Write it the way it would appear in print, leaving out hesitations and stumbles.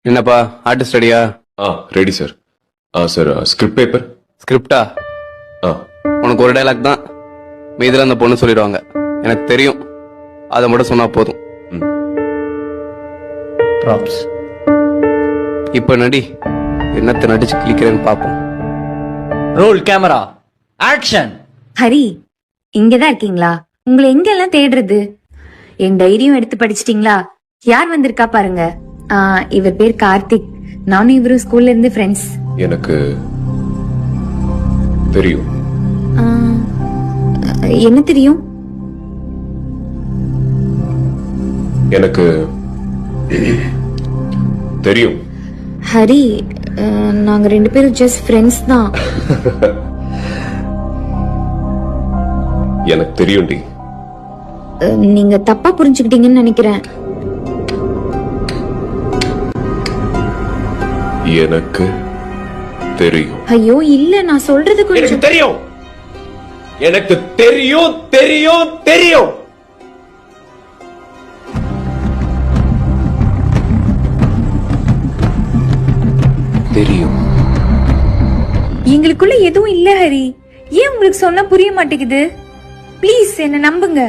என்னப்பா ஆர்டிஸ்ட் ரெடியா? Ready sir. Sir script paper. ஸ்கிரிப்டா? உனக்கு ஒரு டைலாக் தான், மீதில அந்த பொண்ணு சொல்லிடுவாங்க. எனக்கு தெரியும், அதை மட்டும் சொன்னா போதும். ப்ராப்ஸ். இப்ப நடி, என்னத்தை நடிச்சு கிளிக்கிறேன்னு பாப்போம். Role camera action. ஹரி, இங்கதான் இருக்கீங்களா? உங்களை எங்கெல்லாம் தேடுறது? என் டைரியும் எடுத்து படிச்சிட்டீங்களா? யார் வந்திருக்கா பாருங்க. இவர் பேர் கார்த்திக். நானும் இவரும் ஸ்கூல்ல இருந்து ஃப்ரெண்ட்ஸ். எனக்கு தெரியும். என்ன தெரியும்? எனக்கு தெரியும். ஹரி, நாங்க 2 பேரும் ஜஸ்ட் ஃப்ரெண்ட்ஸ் தான். எனக்கு தெரியும்டி. நீங்க தப்பா புரிஞ்சுக்கிட்டீங்கன்னு நினைக்கிறேன். எனக்கு தெரியும். ஐயோ இல்ல, நான் சொல்றது கொஞ்சம். தெரியும். எனக்கு தெரியும் தெரியும் தெரியும். தெரியும். எங்களுக்குள்ள எதுவும் இல்ல ஹரி. ஏன் உங்களுக்கு சொன்னா புரிய மாட்டேங்குது? ப்ளீஸ் என்ன நம்புங்க.